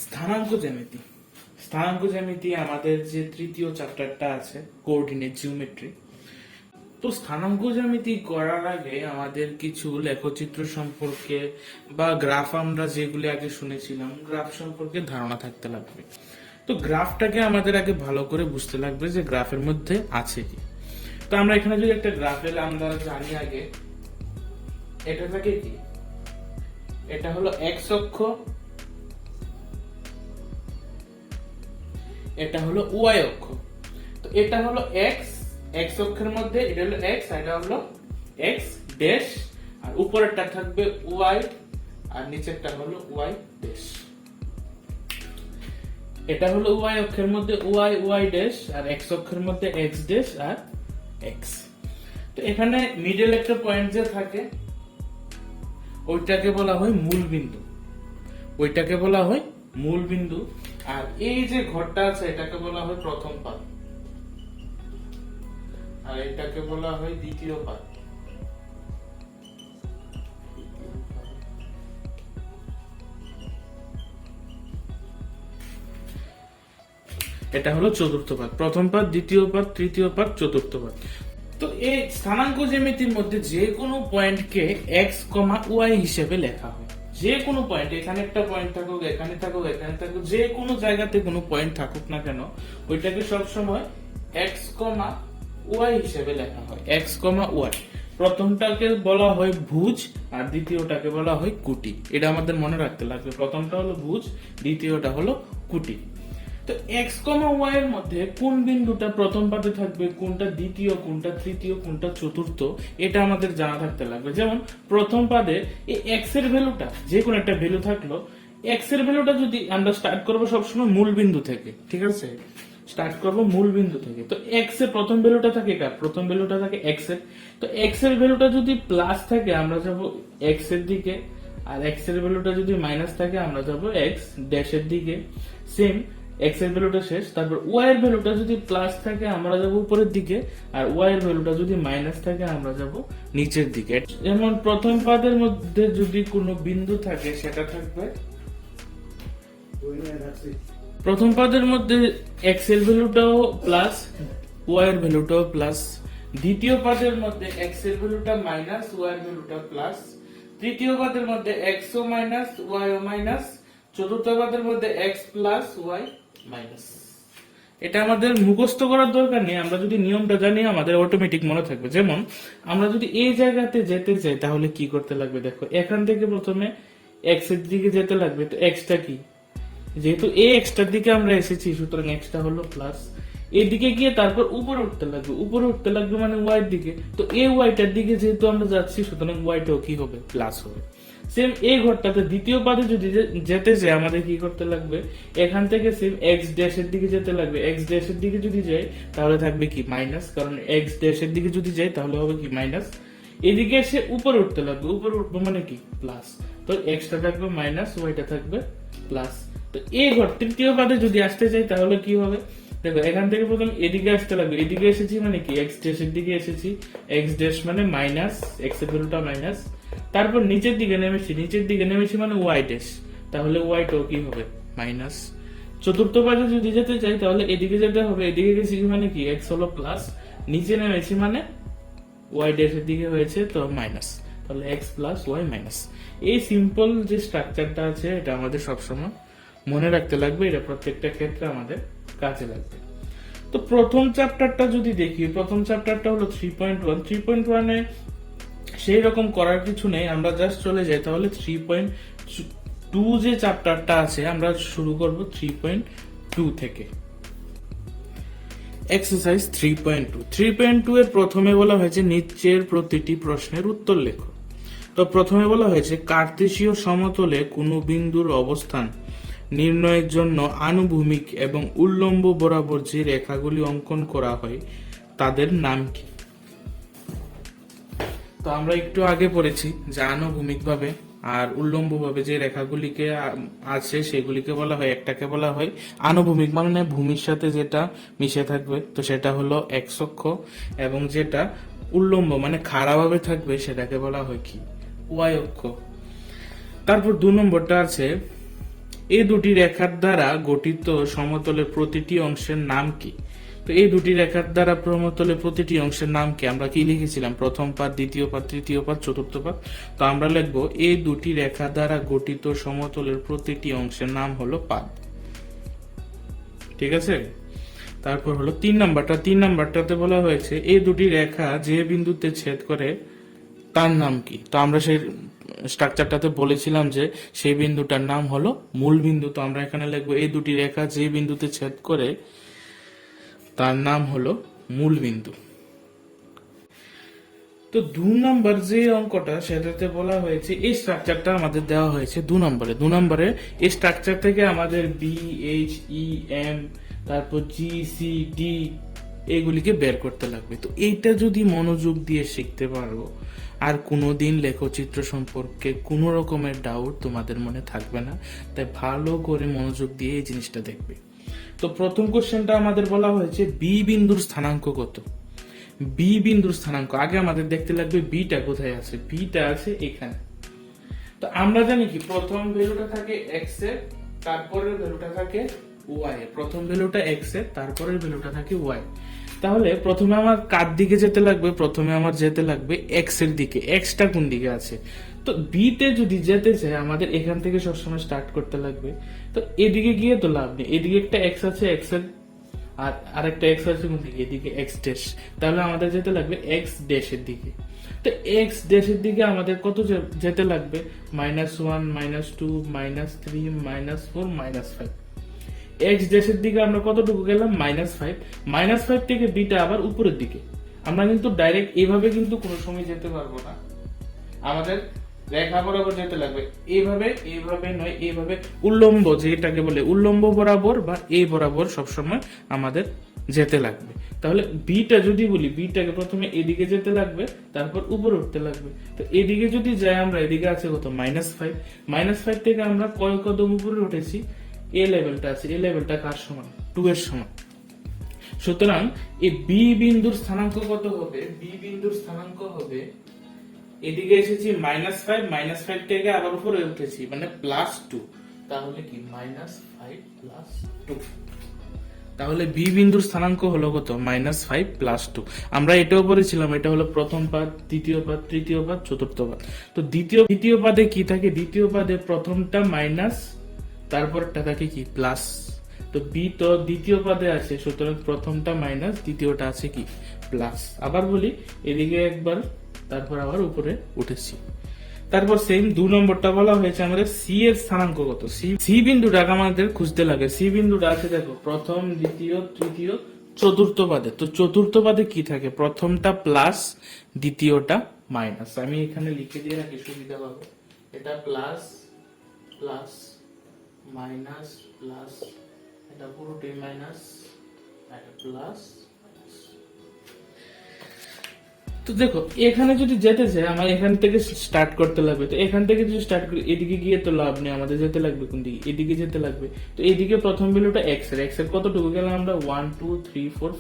স্থানাঙ্ক জ্যামিতি। স্থানাঙ্ক জ্যামিতি আমাদের যে তৃতীয় চ্যাপ্টারটা আছে, কোঅর্ডিনেট জিওমেট্রি। তো স্থানাঙ্ক জ্যামিতি করার আগে আমাদের কিছু লেখচিত্র সম্পর্কে বা গ্রাফ, আমরা যেগুলি আগে শুনেছিলাম, গ্রাফ সম্পর্কে ধারণা থাকতে লাগবে। তো গ্রাফটাকে আমাদের আগে ভালো করে বুঝতে লাগবে যে গ্রাফের মধ্যে আছে কি। তো আমরা এখানে যদি একটা গ্রাফের আমরা জানি আগে, এটা থাকে কি, এটা হলো এক্স অক্ষ, এটা হলো ওয়াই অক্ষ। তো এটা হলো এক্স, এক্স অক্ষের মধ্যে এটা হলো এক্স, আর এটা হলো এক্স ড্যাশ, আর উপরেরটা থাকবে ওয়াই, আর নিচেরটা হলো ওয়াই ড্যাশ। এটা হলো ওয়াই অক্ষের মধ্যে ওয়াই, ওয়াই ড্যাশ, আর এক্স অক্ষের মধ্যে এক্স ড্যাশ আর এক্স। তো এখানে মিডল একটা পয়েন্ট যে থাকে ওইটাকে বলা হয় মূল বিন্দু, ওইটাকে বলা হয় মূল বিন্দু। আর এই যে ঘরটা আছে এটাকে বলা হয় প্রথম পাদ, আর এটাকে বলা হয় দ্বিতীয় পাদ। এটা হলো চতুর্থ পাদ, প্রথম পাদ, দ্বিতীয় পাদ, তৃতীয় পাদ, চতুর্থ পাদ। তো এই স্থানাঙ্ক জ্যামিতির মধ্যে যে কোনো পয়েন্টকে এক্স কমা ওয়াই হিসেবে লেখা হয়। যে কোনো পয়েন্ট, এখানে একটা পয়েন্ট থাকুক, এখানে থাকুক, এখানে থাকুক, যে কোনো জায়গাতে কোনো পয়েন্ট থাকুক না কেন, ওইটাকে সবসময় এক্স কমা ওয়াই হিসেবে লেখা হয়। এক্স কমা ওয়াই, প্রথমটাকে বলা হয় ভুজ আর দ্বিতীয়টাকে বলা হয় কুটি। এটা আমাদের মনে রাখতে লাগবে, প্রথমটা হলো ভুজ, দ্বিতীয়টা হলো কুটি। তো এক্স কমা ওয়াই এর মধ্যে কোন বিন্দুটা প্রথম পাদে থাকবে, কোনটা দ্বিতীয়, কোনটা তৃতীয়, কোনটা চতুর্থ, এটা আমাদের জানা থাকতে লাগবে। যেমন প্রথম পাদে এই এক্স এর ভ্যালুটা, যে কোনো একটা ভ্যালু থাকলো, এক্স এর ভ্যালুটা যদি আমরা স্টার্ট করবো সবসময় মূল বিন্দু থেকে, ঠিক আছে, স্টার্ট করবো মূল বিন্দু থেকে। তো এক্স এর প্রথম ভ্যালুটা থাকে কার, প্রথম ভ্যালুটা থাকে এক্স এর। তো এক্স এর ভ্যালুটা যদি প্লাস থাকে আমরা যাব এক্স এর দিকে, আর এক্স এর ভ্যালুটা যদি মাইনাস থাকে আমরা যাব এক্স ড্যাশের দিকে। সেম, এক্স এর ভ্যালুটা শেষ, তারপর ওয়াই এর ভ্যালুটা যদি প্লাস থাকে আমরা যাব উপরের দিকে, আর ওয়াই এর ভ্যালুটা যদি মাইনাস থাকে আমরা যাব নিচের দিকে। যেমন প্রথম পাদের মধ্যে যদি কোনো বিন্দু থাকে সেটা থাকবে, প্রথম পাদের মধ্যে এক্স এর ভ্যালুটাও প্লাস, ওয়াই এর ভ্যালুটাও প্লাস। দ্বিতীয় পাদের মধ্যে এক্স এর ভ্যালুটা মাইনাস, ওয়াই এর ভ্যালুটা প্লাস। তৃতীয় পাদের মধ্যে এক্স ও মাইনাস, ওয়াই ও মাইনাস। চতুর্থ পাদের মধ্যে এক্স প্লাস, ওয়াই মাইনাস। এটা আমাদের মুখস্থ করার দরকার নেই, আমরা যদি নিয়মটা জানি আমাদের অটোমেটিক মনে থাকবে। যেমন আমরা যদি এই জায়গাতে যেতে চাই তাহলে কি করতে লাগবে, দেখো এখান থেকে প্রথমে এক্স এর দিকে যেতে লাগবে। তো এক্সটা কি, যেহেতু এই এক্সটার দিকে আমরা এসেছি সুতরাং এক্সটা হলো প্লাস। এদিকে গিয়ে তারপর উপরে উঠতে লাগবে, উপরে উঠতে লাগবে মানে ওয়াইয়ের দিকে। তো এই ওয়াইটার দিকে যেহেতু আমরা যাচ্ছি সুতরাং ওয়াইটাও কি হবে, প্লাস হবে। সেম এই ঘরটাতে দ্বিতীয় পাদে যদি যেতে চাই আমাদের কি করতে লাগবে, এখান থেকে সেম এক্স ড্যাশের দিকে যেতে লাগবে। এক্স ড্যাশের দিকে যদি যাই তাহলে থাকবে কি মাইনাস, কারণ এক্স ড্যাশের দিকে যদি যাই তাহলে হবে কি মাইনাস। এদিকে এসে উপরে উঠতে লাগবে, উপরে উঠবো মানে কি প্লাস। তো এক্সটা থাকবে মাইনাস, ওয়াইটা থাকবে প্লাস। তো এই ঘর তৃতীয় পাদে যদি আসতে চাই তাহলে কি হবে, দেখো এখান থেকে প্রথম এদিকে আসতে লাগবে, এদিকে এসেছি মানে কি এক্স ড্যাশের দিকে এসেছি, এক্স ড্যাশ মানে মাইনাস, এক্স এর ভ্যালুটা মাইনাস। তারপর নিচের দিকে নেমেছি, নিচের দিকে নেমেছি মানে ওয়াই ড্যাশ, তাহলে ওয়াইটাও কি হবে মাইনাস। চতুর্থ পাদে যদি যেতে চাই তাহলে এদিকে যেতে হবে, এদিকে গেছি মানে কি এক্স হলো প্লাস, নিচে নেমেছি মানে ওয়াই ড্যাশের দিকে হয়েছে তো মাইনাস, তাহলে এক্স প্লাস ওয়াই মাইনাস। এই সিম্পল যে স্ট্রাকচারটা আছে এটা আমাদের সবসময় মনে রাখতে লাগবে, এটা প্রত্যেকটা ক্ষেত্রে আমাদের কাজে লাগবে। তো প্রথম চ্যাপ্টারটা যদি দেখি, প্রথম চ্যাপ্টারটা হলো 3.1। 3.1 এ সেই রকম করার কিছু নেই, আমরা জাস্ট চলে যাই তাহলে 3.2 যে চ্যাপ্টারটা আছে আমরা শুরু করব 3.2 থেকে। এক্সারসাইজ 3.2। 3.2 এর প্রথমে বলা হয়েছে নিচের প্রতিটি প্রশ্নের উত্তর লেখো। তো প্রথমে বলা হয়েছে কার্তেশীয় সমতলে কোনো বিন্দুর অবস্থান নির্ণয়ের জন্য আনুভূমিক এবং উল্লম্ব বরাবর যে রেখাগুলি অঙ্কন করা হয় তাদের নাম কি। তো আমরা একটু আগে পড়েছি যে আনুভূমিক ভাবে আর উল্লম্ব ভাবে যে রেখাগুলিকে আছে সেগুলিকে বলা হয়, একটাকে বলা হয় আনুভূমিক মানে ভূমির সাথে যেটা মিশে থাকবে, তো সেটা হলো এক্স অক্ষ, এবং যেটা উল্লম্ব মানে খাড়া ভাবে থাকবে সেটাকে বলা হয় কি ওয়াই অক্ষ। তারপর 2 নম্বরটা আছে এই দুটি রেখার দ্বারা গঠিত সমতলের প্রতিটি অংশের নাম কি? তো এই দুটি রেখার দ্বারা সমতলের প্রতিটি অংশের নাম কি? আমরা কি লিখেছিলাম? প্রথম পাদ, দ্বিতীয় পাদ, তৃতীয় পাদ, চতুর্থ পাদ। তো আমরা লিখবো এই দুটি রেখা দ্বারা গঠিত সমতলের প্রতিটি অংশের নাম হলো পাদ। ঠিক আছে। তারপর হলো 3 নাম্বারটা। 3 নাম্বারটাতে বলা হয়েছে এই দুটি রেখা যে বিন্দুতে ছেদ করে তার নাম কি? তো আমরা সেই স্ট্রাকচারটাতে বলেছিলাম যে সেই বিন্দুটার নাম হলো মূল বিন্দু। তো আমরা এখানে লিখবো এই দুটি রেখা যে বিন্দুতে ছেদ করে তার নাম হলো মূল বিন্দু। তো 2 নম্বর যে অঙ্কটা সেটাতে বলা হয়েছে এই স্ট্রাকচারটা আমাদের দেওয়া হয়েছে 2 নম্বরে। 2 নম্বরে এই স্ট্রাকচার থেকে আমাদের বি, এইচ, ই, এম, তারপর জি, সি, ডি এগুলিকে বের করতে লাগবে। তো এইটা যদি মনোযোগ দিয়ে শিখতে পারো আর কোনোদিন লেখচিত্র সম্পর্কে কোনো রকমের ডাউট তোমাদের মনে থাকবে না। তাই ভালো করে মনোযোগ দিয়ে এই জিনিসটা দেখবে। তো প্রথম কোশ্চেনটা আমাদের বলা হয়েছে বি বিন্দুর স্থানাঙ্ক কত? বি বিন্দুর স্থানাঙ্ক আগে আমাদের দেখতে লাগবে বিটা কোথায় আছে। বিটা আছে এখানে। তো আমরা জানি কি প্রথম ভ্যালুটা থাকে এক্স এর, তারপরের ভ্যালুটা থাকে ওয়াই এর। প্রথম ভ্যালুটা এক্স এর, তারপরের ভ্যালুটা থাকে ওয়াই। তাহলে প্রথমে আমার কার দিকে যেতে লাগবে? প্রথমে আমার যেতে লাগবে এক্স এর দিকে। এক্সটা কোন দিকে আছে? তো বি তে যদি যেতে চাই আমাদের এখান থেকে সবসময় স্টার্ট করতে লাগবে। তো এদিকে গিয়ে তো লাভ নেই, এদিকে একটা এক্স আছে, এক্স এর আর আরেকটা এক্স আছে কোন দিকে? এদিকে এক্স ড্যাশ। তাহলে আমাদের যেতে লাগবে এক্স ড্যাশের দিকে। তো এক্স ড্যাশের দিকে আমাদের কত যেতে লাগবে? -1, -2, -3, -4, -5। এক্স ড্যাশের দিকে আমরা কতটুকু গেলাম? -5। -5 থেকে বিটা আবার উপরের দিকে। আমরা কিন্তু ডাইরেক্ট এইভাবে কিন্তু কোনো সময় যেতে পারবো না, আমাদের রেখা বরাবর যেতে লাগবে। এইভাবে এইভাবে নয়, এইভাবে উল্লম্ব, যেটাকে বলে উল্লম্ব বরাবর বা এই বরাবর সবসময় আমাদের যেতে লাগবে। তাহলে বিটা যদি বলি, বিটাকে প্রথমে এদিকে যেতে লাগবে, তারপর উপরে উঠতে লাগবে। তো এদিকে যদি যাই আমরা, এদিকে আছে কত? -5। -5 থেকে আমরা কয় কদম উপরে উঠেছি? এ লেভেলটা আছে। এ লেভেলটা কার সমান? 2 এর সমান। সুতরাং এই বি বিন্দুর স্থানাঙ্ক কত হবে? বি বিন্দুর স্থানাঙ্ক হবে, এদিকে এসেছি -5, -5 থেকে আবার উপরে উঠেছি মানে +2। তাহলে কি -5 + 2। তাহলে বি বিন্দুর স্থানাঙ্ক হলো কত? -5 + 2। আমরা এটাও পড়েছিলাম, এটা হলো প্রথম পাদ, দ্বিতীয় পাদ, তৃতীয় পাদ, চতুর্থ পাদ। তো দ্বিতীয় পাদে কি থাকে? দ্বিতীয় পাদে প্রথমটা মাইনাস, তারপরটা থাকে কি? প্লাস। তো বি তো দ্বিতীয় পাদে আছে, সুতরাং প্রথমটা মাইনাস, দ্বিতীয়টা আছে কি? প্লাস। আবার বলি, এদিকে একবার, তারপর আবার উপরে উঠেছি। তারপর সেম 2 নম্বরটা বলা হয়েছে আমাদের সি এর স্থানাঙ্ক কত? সি বিন্দুটাকে আমাদের খুঁজতে লাগে। সি বিন্দুটা আছে দেখো প্রথম, দ্বিতীয়, তৃতীয়, চতুর্থ পাদে। তো চতুর্থ পাদে কি থাকে? প্রথমটা প্লাস, দ্বিতীয়টা মাইনাস। আমি এখানে লিখে দিয়ে রাখি সুবিধা পাবো। এটা প্লাস প্লাস মাইনাস প্লাস, এটা পুরোটাই মাইনাস, এটা প্লাস। তো দেখো এখানে যদি যেতে চাই আমার এখান থেকে স্টার্ট করতে লাগবে। তো এখান থেকে যদি স্টার্ট করি, এদিকে গিয়ে তো লাভ নেই, আমাদের যেতে লাগবে কোন দিকে? এদিকে যেতে লাগবে। তো এদিকে প্রথম ভ্যালুটা এক্স এর কতটুকু গেলাম আমরা? 1 2 3 4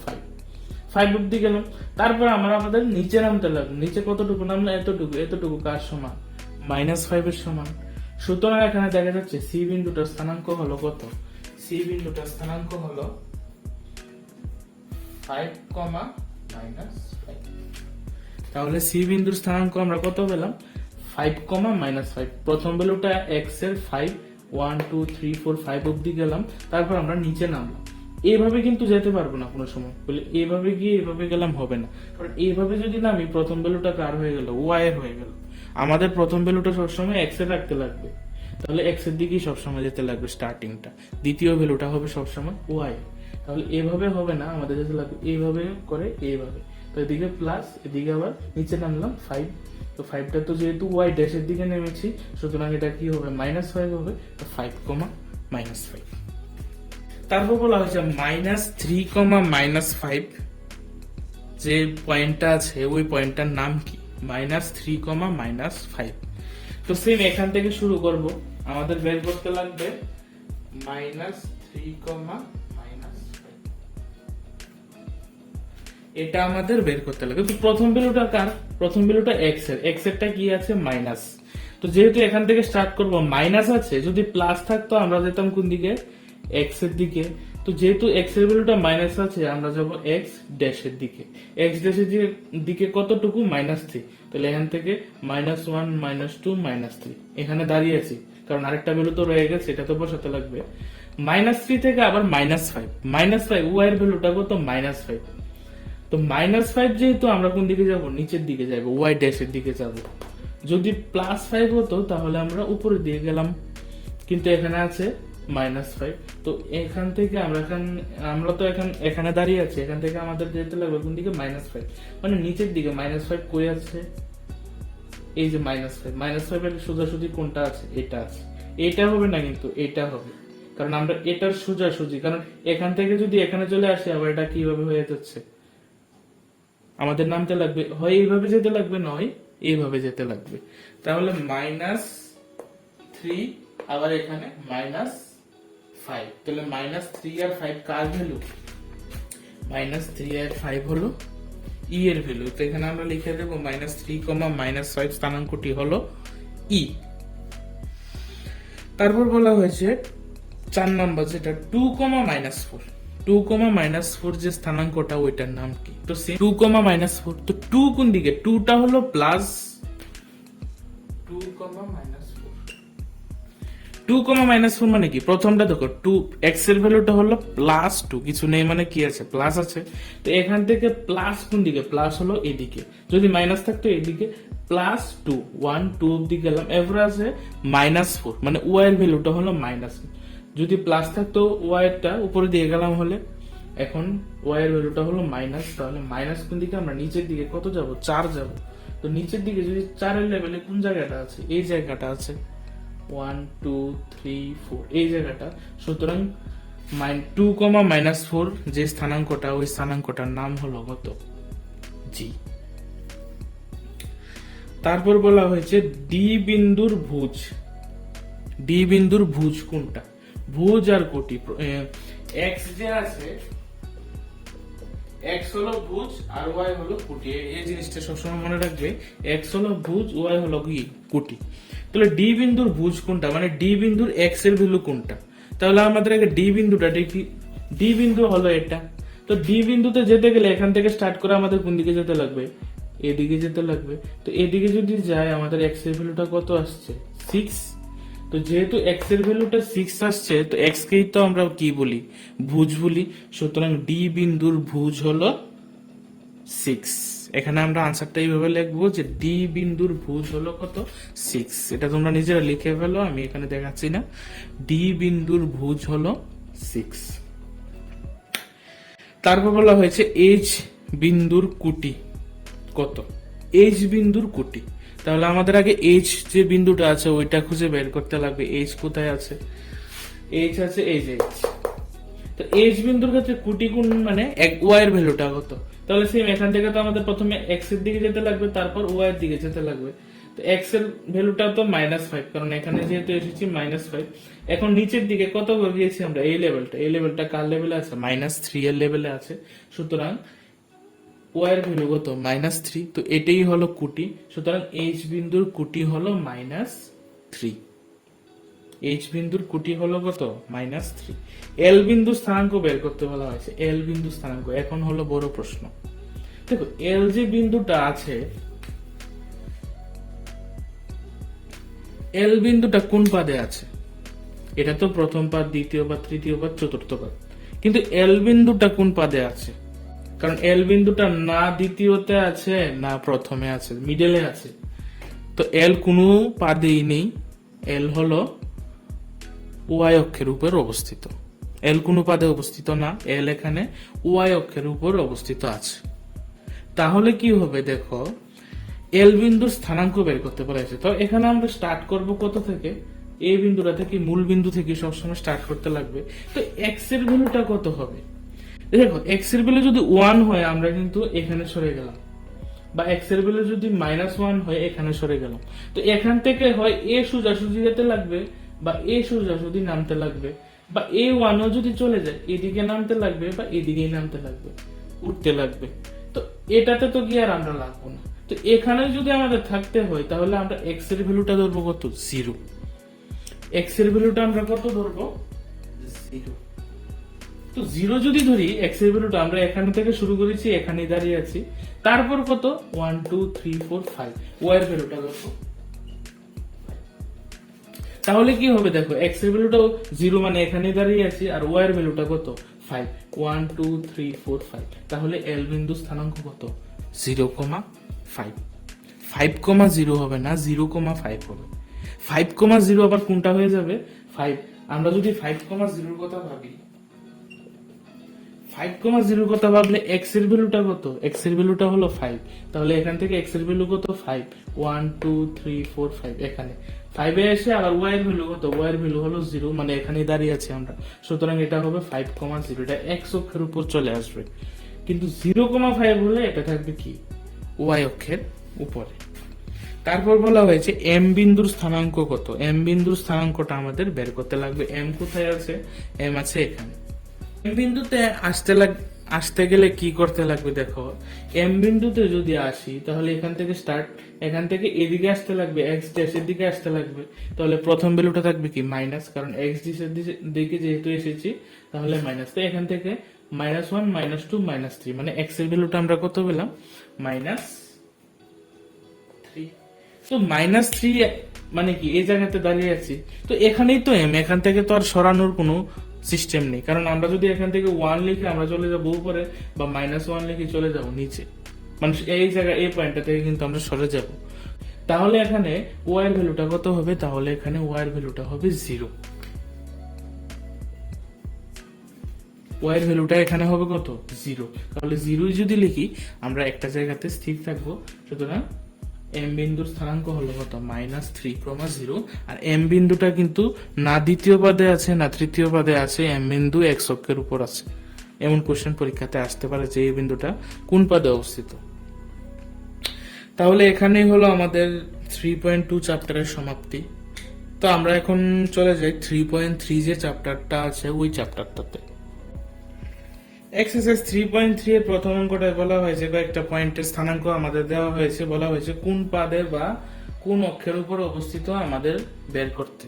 5 অব্দি গেলাম। তারপর আমরা আমাদের নিচে নামতে লাগবে। নিচে কতটুকু নামলাম? এতটুকু। এতটুকু কার সমান? -5 এর সমান। সুতরাং এখানে দেখা যাচ্ছে সি বিন্দুটার স্থানাঙ্ক হলো কত? সি বিন্দুটার স্থানাঙ্ক হলো 5, -5। তাহলে সি বিন্দুর স্থানাঙ্ক আমরা কত পেলাম? 5, -5। প্রথম ভ্যালুটা এক্স এর 5, 1 2 3 4 5 অব্দি গেলাম। তারপর আমরা নিচে নামলাম। এইভাবে কিন্তু যেতে পারবো না কোনো সময়, বলে এইভাবে গিয়ে এইভাবে গেলাম হবে না। কারণ এইভাবে যদি নামি, প্রথম ভ্যালুটা কার হয়ে গেল? ওয়াই এর হয়ে গেল। আমাদের প্রথম ভ্যালুটা সবসময় এক্স এর রাখতে লাগবে। তাহলে এক্স এর দিকেই সবসময় যেতে লাগবে স্টার্টিংটা। দ্বিতীয় ভ্যালুটা হবে সবসময় ওয়াই। তাহলে এভাবে হবে না, আমাদের যেতে লাগবে এইভাবে করে, এইভাবে। তো এদিকে প্লাস, এদিকে আবার নিচে নামলাম 5। তো 5টা তো যেহেতু ওয়াই ড্যাশের দিকে নেমেছি, সুতরাং এটা কি হবে? -5 হবে। তো 5, -5। তারপর বলা হয়েছে -3, -5 যে পয়েন্টটা আছে ওই পয়েন্টটার নাম কি? -3, -5। তো সেম এখান থেকে শুরু করব। আমাদের বের করতে লাগবে -3, -5। এটা আমাদের বের করতে লাগে। তো প্রথম ভ্যালুটা কার? প্রথম ভ্যালুটা এক্স এর। এক্স এরটা কি আছে? মাইনাস। তো যেহেতু এখান থেকে স্টার্ট করব, মাইনাস আছে, যদি প্লাস থাকতো আমরা যেতাম কোন দিকে, এক্স এর দিকে। তো যেহেতু এক্স এর ভ্যালুটা মাইনাস আছে, আমরা যাব এক্স ড্যাশের দিকে। এক্স ড্যাশের দিকে কতটুকু, -3। তাহলে এখান থেকে -1 -2 -3 এখানে দাঁড়িয়ে আছি, কারণ আরেকটা ভ্যালু তো রয়ে গেছে, এটা তো বসাতে লাগবে। -3 থেকে আবার -5, -5 ওয়াই এর ভ্যালুটা কত, -5। তো -5 যেহেতু আমরা কোন দিকে যাব, নিচের দিকে যাব, ওয়াই ড্যাশের দিকে যাব। যদি +5 হতো তাহলে আমরা উপরের দিকে গেলাম, কিন্তু এখানে আছে -5। তো এখান থেকে আমরা তো এখানে দাঁড়িয়ে আছি, এখান থেকে আমাদের যেতে লাগবে কোন দিকে, -5, মানে নিচের দিকে। -5 কই আছে, এই যে -5 এর সোজাসুজি কোনটা আছে, এটা আছে। এটা হবে না, কিন্তু এটা হবে, কারণ আমরা এটার সোজাসুজি, কারণ এখান থেকে যদি এখানে চলে আসে, আবার এটা কিভাবে হয়ে যাচ্ছে, আমাদের নামতে লাগবে, হয় এইভাবে যেতে লাগবে, নয় এইভাবে যেতে লাগবে। তাহলে -3 আবার এখানে -5, তাহলে -3 আর 5 কার ভ্যালু, -3 আর 5 হলো ই এর ভ্যালু। তো এখানে আমরা লিখে দেবো -3, -5 স্থানাঙ্কটি হলো ই। তারপর বলা হয়েছে 4 নম্বর, যেটা 2, -4, 2, -4 যে স্থানাঙ্কটা, ওইটার নাম কি? তো 2, -4, তো 2 কোন দিকে, 2টা হলো প্লাস, 2, -4 মানে কি, প্রথমটা দেখো, 2 এক্স এর ভ্যালুটা হলো +2, কিছু নেই মানে কি আছে, প্লাস আছে। তো এখান থেকে প্লাস কোন দিকে, প্লাস হলো এদিকে, যদি মাইনাস থাকতো এদিকে, +2, 1 2 অব্দি গেলাম, এরপর আছে -4, মানে ওয়াই এর ভ্যালুটা হলো মাইনাস। যদি প্লাস থাকতো ওয়াই এরটা উপরে দিয়ে গেলাম হলে, এখন ওয়াই এর ভ্যালুটা হলো মাইনাস, তাহলে মাইনাস কোন দিকে, আমরা নিচের দিকে কত যাব, 4 যাব। তো নিচের দিকে যদি 4 এর লেভেলে কোন জায়গাটা আছে, এই জায়গাটা আছে, 1 2 3 4 এই জায়গাটা। সুতরাং 2, -4 যে স্থানাঙ্কটা, ওই স্থানাঙ্কটার নাম হলো কত, জি। তারপর বলা হয়েছে ডি বিন্দুর ভুজ, ডি বিন্দুর ভুজ কোনটা, ভুজ আর কোটি, এক্স যে আছে, এক্স হলো ভুজ আর ওয়াই হলো কোটি, এই জিনিসটা সবসময় মনে রাখবে, এক্স হলো ভুজ, ওয়াই হলো কি, কোটি। তাহলে ডি বিন্দুর ভুজ কোনটা, মানে ডি বিন্দুর এক্স এর ভ্যালু কোনটা। তাহলে আমাদের আগে ডি বিন্দুটা দেখি, ডি বিন্দু হলো এটা। তো ডি বিন্দুতে যেতে গেলে এখান থেকে স্টার্ট করে আমাদের কোন দিকে যেতে লাগবে, এদিকে যেতে লাগবে। তো এদিকে যদি যায়, আমাদের এক্স এর ভ্যালুটা কত আসছে, 6। তো যেহেতু এক্স এর ভ্যালুটা 6 আসছে, তো এক্স কেই তো আমরা কি বলি, ভুজ বলি। সুতরাং ডি বিন্দুর ভুজ হলো 6। এখানে আমরা আনসারটা এইভাবে লিখবো যে ডি বিন্দুর ভুজ হলো কত, 6। এটা তোমরা নিজেরা লিখে ফেলো, আমি এখানে দেখাচ্ছি না। ডি বিন্দুর ভুজ হলো 6। তারপর বলা হয়েছে এইচ বিন্দুর কুটি কত, এইচ বিন্দুর কুটি। তাহলে আমাদের আগে এইচ যে বিন্দুটা আছে ওইটা খুঁজে বের করতে লাগবে, এইচ কোথায় আছে, এইচ আছে এই যে এইচ। তো এইচ বিন্দুর ক্ষেত্রে কুটি কোণ, মানে ওয়াই এর ভ্যালুটা কত। তাহলে সেম এখান থেকে তো আমাদের প্রথমে এক্স এর দিকে যেতে লাগবে, তারপর ওয়াই এর দিকে যেতে লাগবে। তো এক্স এর ভ্যালুটা তো -5, কারণ এখানে যেহেতু এসেছি -5। এখন নিচের দিকে কত করে গিয়েছি আমরা, এই লেভেলটা কার লেভেলে আছে, -3 এর লেভেলে আছে। সুতরাং ওয়াই এর ভ্যালু কত, -3। তো এটাই হলো কুটি। সুতরাং এইচ বিন্দুর কুটি হলো -3। এইচ বিন্দুর কুটি হলো কত, -3। এল বিন্দু স্থানাঙ্ক বের করতে বলা হয়েছে, এল বিন্দু স্থানাঙ্ক এখন হলো বড় প্রশ্ন। দেখো এল যে বিন্দুটা আছে, এল বিন্দুটা কোন পাদে আছে, এটা তো প্রথম পাদ, দ্বিতীয় পাদ, তৃতীয় পাদ, চতুর্থ পাদ। কিন্তু এল বিন্দুটা কোন পাদে আছে, কারণ এল বিন্দুটা না দ্বিতীয়তে আছে না প্রথমে আছে, মিডলে আছে। তো এল কোনো পাদেই নেই, এল হলো ওয়াই অক্ষের উপর অবস্থিত, এল কোনো পাদে অবস্থিত না, এল এখানে ওয়াই অক্ষের উপর অবস্থিত আছে। তাহলে কি হবে, দেখো এল বিন্দুর স্থানাঙ্ক বের করতে পারছে। তো এখানে আমরা স্টার্ট করব কত থেকে, এই বিন্দুটা থেকে, মূল বিন্দু থেকে সবসময় স্টার্ট করতে লাগবে। তো এক্স এর ভ্যালুটা কত হবে, দেখো এক্স এর ভ্যালু যদি 1 হয় আমরা কিন্তু এখানে সরে গেলাম, বা এক্স এর ভ্যালু যদি -1 হয় এখানে সরে গেলাম। তো এখান থেকে হয় এ সোজাসুজি যেতে লাগবে, বা এ সোজাসুজি নামতে লাগবে, বা এ 1ও যদি চলে যায় এদিকে নামতে লাগবে, বা এদিকেই নামতে লাগবে, উঠতে লাগবে। তো এটাতে তো গিয়ে আর আমরা লাগবো না। তো এখানে যদি আমাদের থাকতে হয় তাহলে আমরা এক্স এর ভ্যালুটা ধরবো কত, 0। এক্স এর ভ্যালুটা আমরা কত ধরবো, 0। তো 0 যদি ধরি এক্স এর ভ্যালুটা, আমরা এখান থেকে শুরু করেছি, এখানেই দাঁড়িয়ে আছি, তারপর কত 1 2 3 4 5 ওয়াই এর ভ্যালুটা ধরবো। তাহলে কি হবে দেখো, এক্স এর ভ্যালুটাও 0 মানে এখানেই দাঁড়িয়ে আছি, আর ওয়াই এর ভ্যালুটা কত 5, 1 2 3 4 5। তাহলে এল বিন্দু স্থানাঙ্ক কত, 0,5। 5,0 হবে না, 0,5 হবে। 5,0 আবার কোনটা হয়ে যাবে, 5। আমরা যদি 5,0 কথা ভাবি, 5,0 কথা ভাবলে এক্স এর ভ্যালুটা কত, এক্স এর ভ্যালুটা হলো 5। তাহলে এখান থেকে এক্স এর ভ্যালু কত, 5, 1 2 3 4 5। এখানে 5 এ এসে আবার ওয়াই এর ভ্যালু কত, ওয়াই এর ভ্যালু হলো 0, মানে এখানেই দাঁড়িয়ে আছি আমরা। সুতরাং এটা হবে 5,0, এটা এক্স অক্ষের উপর চলে আসবে। কিন্তু 0,5 হলে এটা থাকবে কি, ওয়াই অক্ষের উপরে। তারপর বলা হয়েছে এম বিন্দুর স্থানাঙ্ক কত। এম বিন্দুর স্থানাঙ্কটা আমাদের বের করতে লাগবে। এম কোথায় আছে, এম আছে এখানে। এম বিন্দুতে আসতে গেলে কি করতে লাগবে দেখো, এম বিন্দুতে যদি আসি তাহলে এখান থেকে এদিকে আসতে লাগবে, এক্স ড্যাশের দিকে আসতে লাগবে। তাহলে প্রথম ভ্যালুটা থাকবে কি, মাইনাস, কারণ এক্স ড্যাশের দিকে যেহেতু এসেছি তাহলে মাইনাস। তো এখান থেকে -1 -2 -3, মানে এক্স এর ভ্যালুটা আমরা কত পেলাম, -3। তো -3 মানে কি, এই জায়গাতে দাঁড়িয়ে আছি, তো এখানেই তো এম, এখান থেকে তো আর সরানোর কোনো সিস্টেম নেই, কারণ আমরা যদি এখান থেকে 1 লিখে আমরা চলে যাবো উপরে, বা -1 লিখে চলে যাবো নিচে, মানে এই জায়গা, এই পয়েন্টটা থেকে কিন্তু আমরা সরে যাব। তাহলে এখানে ওয়াই এর ভ্যালুটা কত হবে, তাহলে এখানে ওয়াই এর ভ্যালুটা হবে 0। ওয়াই এর ভ্যালুটা এখানে হবে কত, 0। তাহলে 0 যদি লিখি আমরা একটা জায়গাতে স্থির থাকবো। সুতরাং এম বিন্দুর স্থানাঙ্ক হলো কত, -3,0। আর এম বিন্দুটা কিন্তু না দ্বিতীয় পদে আছে না তৃতীয় পদে আছে, এম বিন্দু এক্স অক্ষের উপর আছে। এমন কোশ্চেন পরীক্ষাতে আসতে পারে যে এই বিন্দুটা কোন পদে অবস্থিত। তাহলে এখানেই হলো আমাদের 3.2 চ্যাপ্টারের সমাপ্তি। তো আমরা এখন চলে যাই 3.3 যে চ্যাপ্টারটা আছে ওই চ্যাপ্টারটাতে। এক্সারসাইজ 3.3 এর প্রথম অঙ্কটায় বলা হয়েছে কয়েকটা পয়েন্টের স্থানাঙ্ক আমাদের দেওয়া হয়েছে, বলা হয়েছে কোন পাদে বা কোন অক্ষের উপর অবস্থিত আমাদের বের করতে।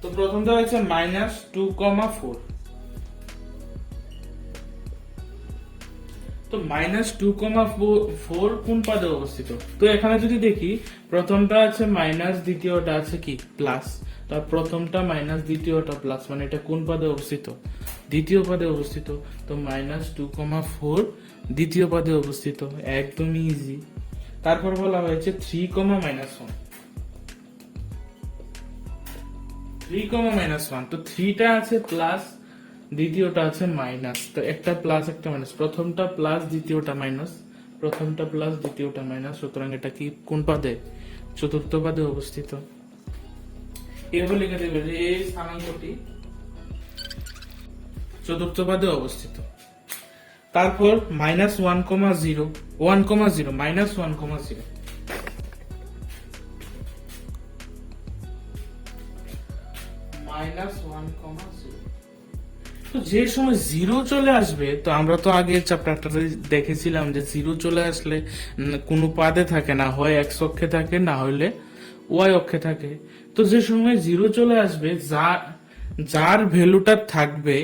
তো প্রথম দেওয়া হয়েছে -2,4। তো -2,4 কোন পদে অবস্থিত। তো এখানে যদি দেখি, প্রথমটা আছে মাইনাস, দ্বিতীয়টা আছে কি প্লাস। তার প্রথমটা মাইনাস, দ্বিতীয়টা প্লাস, মানে এটা কোন পদে অবস্থিত, দ্বিতীয় পদে অবস্থিত। তো -2,4 দ্বিতীয় পদে অবস্থিত, একদমই ইজি। তারপর বলা হয়েছে 3,-1, 3,-1। তো 3টা আছে প্লাস, দ্বিতীয়টা আছে মাইনাস। তো একটা প্লাস একটা মাইনাস, প্রথমটা প্লাস দ্বিতীয়টা মাইনাস, প্রথমটা প্লাস দ্বিতীয়টা মাইনাস। সুতরাং এটা কি কোন পদে, চতুর্থ পদে অবস্থিত। এভাবে লিখে দেবে যে এই স্থানাঙ্কটি চতুর্থ পদে অবস্থিত। তারপর -1,0 1,0 -1,0 -1,0। তো যে সময় 0 চলে আসবে, তো আমরা তো আগে চ্যাপ্টারটাতে দেখেছিলাম যে 0 চলে আসলে কোনো পাদে থাকে না, হয় এক্স অক্ষে থাকে না হলে ওয়াই অক্ষে থাকে। তো যে সময় 0 চলে আসবে, যার ভ্যালুটা থাকবে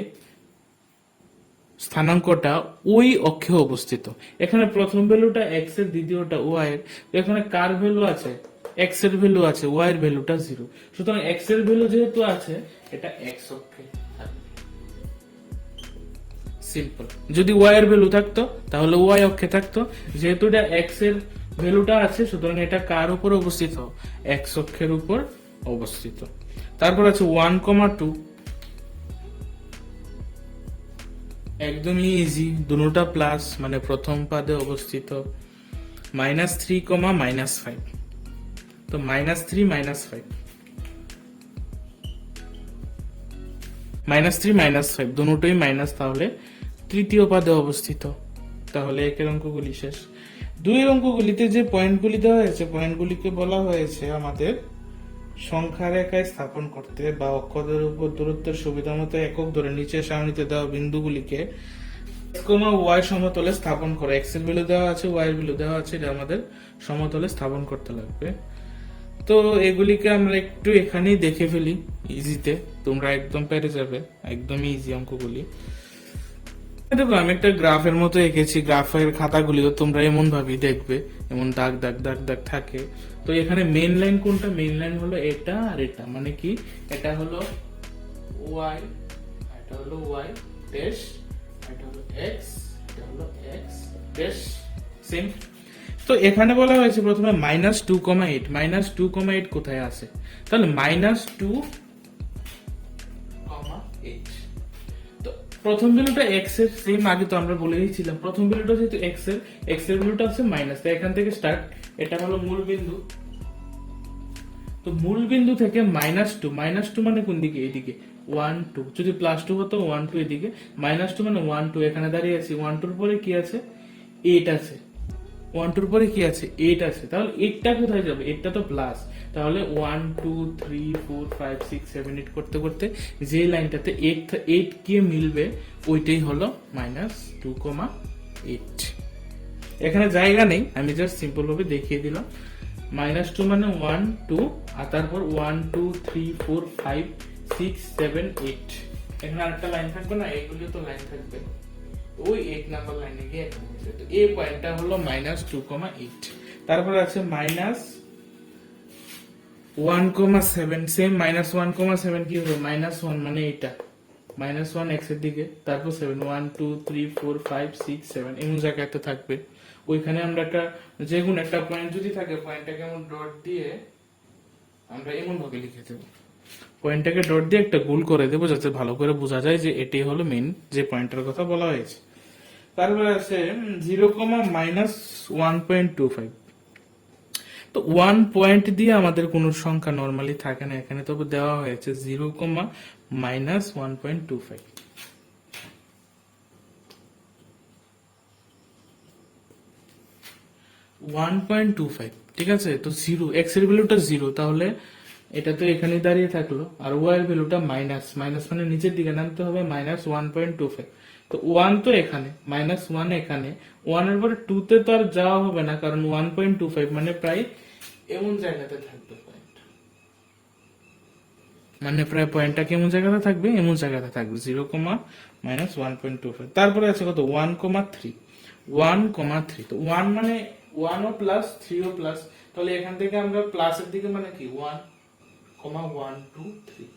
স্থানাঙ্কটা ওই অক্ষে অবস্থিত। এখানে প্রথম ভ্যালুটা এক্স এর, দ্বিতীয়টা ওয়াই এর। এখানে কার ভ্যালু আছে, এক্স এর ভ্যালু আছে, ওয়াই এর ভ্যালুটা 0। সুতরাং এক্স এর ভ্যালু যেহেতু আছে, এটা এক্স অক্ষে থাকবে। সিম্পল। যদি ওয়াই এর ভ্যালু থাকতো তাহলে ওয়াই অক্ষে থাকতো, যেহেতু এটা এক্স এর ভ্যালুটা আছে সুতরাং এটা কার উপর অবস্থিত, এক্স অক্ষের উপর অবস্থিত। তারপর আছে 1,2, একদমই ইজি, দুটোটা প্লাস, মানে প্রথম পাদে অবস্থিত। -3, -5, তো -3 -5, -3 -5 দুটোই মাইনাস, তাহলে তৃতীয় পাদে অবস্থিত। তাহলে একের অঙ্কগুলি শেষ। দুই অঙ্কগুলিতে যে পয়েন্টগুলি দেওয়া হয়েছে, পয়েন্টগুলিকে বলা হয়েছে আমাদের সংখ্যা রেখায় স্থাপন করতে বা অক্ষদের উপর দূরত্বের সুবিধা মতো একক ধরে নিচে সারণীতে দেওয়া বিন্দুগুলিকে y সমতলে স্থাপন করে। x এর ভ্যালু দেওয়া আছে, y এর ভ্যালু দেওয়া আছে, এটা আমাদের সমতলে স্থাপন করতে লাগবে। তো এগুলিকে আমরা একটু এখানেই দেখে ফেলি ইজিতে, তোমরা একদম পেরে যাবে, একদমই ইজি অঙ্কগুলি। দেখো আমি একটা গ্রাফের মতো এঁকেছি, গ্রাফের খাতাগুলিও তোমরা এমন ভাবেই দেখবে, এমন দাগ দাগ দাগ দাগ থাকে। তো এখানে মেইন লাইন কোনটা? মেইন লাইন হলো এটা আর এটা, মানে কি এটা হলো y, এটা হলো y ড্যাশ, এটা হলো x, এটা হলো x ড্যাশ, সেম। তো এখানে বলা হয়েছে প্রথমে -2,8, -2,8 কোথায় আছে? তাহলে -2,8। তো প্রথম ভ্যালুটা x এর, সেম আগে তো আমরা বলে দিয়েছিলাম, প্রথম ভ্যালুটা যেহেতু x এর ভ্যালুটা আছে মাইনাস, তো এখান থেকে স্টার্ট, এটা হলো মূল বিন্দু। তো মূল বিন্দু থেকে -2, -2 মানে কোন দিকে? এইদিকে 1 2, যদি +2 হতো 1 2 এদিকে, -2 মানে 1 2, এখানে দাঁড়িয়ে আছি, 1 2 এর পরে কি আছে? 8 আছে, 1 2 এর পরে কি আছে? 8 আছে। তাহলে 8টা কোথায় যাবে? 8টা তো প্লাস, তাহলে 1 2 3 4 5 6 7 8 করতে করতে যে লাইনটাতে 8 গিয়ে মিলবে ওইটাই হলো -2,8। এখানে জায়গা নেই, আমি জাস্ট সিম্পল ভাবে দেখিয়ে দিলাম। -2 মানে 1 2, আর তারপর 1 2 3 4 5 6 7 8, এখানে আরেকটা লাইন থাকবে না? এইগুলো তো লাইন থাকবে, ওই 8 নাম্বার লাইনে গিয়ে এখানে মিলবে। তো এই পয়েন্টটা হলো -2,8। তারপর আছে -1,7, সেম -1,7 কি হবে? -1 মানে এটা, -1 x এর দিকে, তারপর 7 1 2 3 4 5 6 7 এমন জায়গাতে থাকবে। ওইখানে আমরা একটা, যে কোনো একটা পয়েন্ট যদি থাকে, পয়েন্টটাকে এমন ডট দিয়ে আমরা এমন ভাবে লিখে দেব, পয়েন্টটাকে ডট দিয়ে একটা গোল করে দেবো, যাতে ভালো করে বোঝা যায় যে এটাই হলো মেইন যে পয়েন্টের কথা বলা হয়েছে। তারপরে আছে 0,-1.25। তো 1 পয়েন্ট দিয়ে আমাদের কোনো সংখ্যা নরমালি থাকে না, এখানে তবে দেওয়া হয়েছে 0,-1.25। 1.25, ঠিক আছে। তো 0, x এর ভ্যালুটা 0, তাহলে এটা তো এখানে দাঁড়িয়ে থাকলো, আর y এর ভ্যালুটা মাইনাস, মাইনাস মানে নিচের দিকে নামতে হবে, -1.25। তো 1 তো এখানে, -1 এখানে, 1 এর পরে 2 তে তো আর যাওয়া হবে না, কারণ 1.25 মানে প্রায় এমন জায়গাতে থাকবে পয়েন্ট, মানে প্রায় পয়েন্টটা কেমন জায়গাতে থাকবে? এমন জায়গাতে থাকবে, 0,-1.25। তারপরে আছে কত? 1,3, 1,3। তো 1 মানে 1 ও প্লাস 3 ও প্লাস, তাহলে এখান থেকে আমরা প্লাসের দিকে মানে কি 1,1 2 3,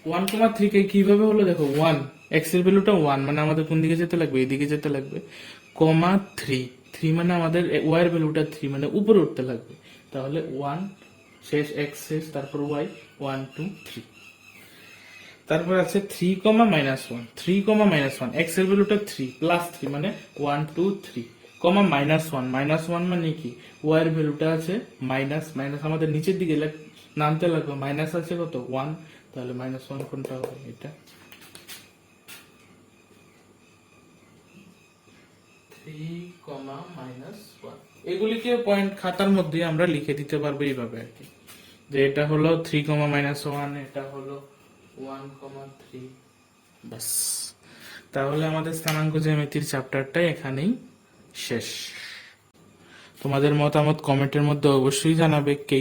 1,3 কে কিভাবে হলো দেখো, 1 x এর ভ্যালুটা 1 মানে আমাদের কোন দিকে যেতে লাগবে? এইদিকে যেতে লাগবে, কমা 3, 3 মানে আমাদের y এর ভ্যালুটা 3 মানে উপরে উঠতে লাগবে, তাহলে 1 শেষ, x শেষ, তারপর y 1 2 3। তারপর আছে 3,-1, 3,-1, x এর ভ্যালুটা 3 প্লাস 3 মানে 1 2 3, কমা -1 মানে কি? y এর ভ্যালুটা আছে মাইনাস, মাইনাস আমাদের নিচের দিকে নামতে লাগবে, মাইনাস আছে কত? 1, তাহলে -1 কোনটা হবে? এটা 3,-1। এগুলিকে পয়েন্ট খাতার মধ্যে আমরা লিখে দিতে পারবো এইভাবে আর কি, যে এটা হলো 3,-1, এটা হলো 1,3, বাস। তাহলে আমাদের স্থানাঙ্ক জ্যামিতির চ্যাপ্টারটা এখানেই শেষ। তোমাদের মতামত কমেন্টের মধ্যে অবশ্যই জানাবে। কে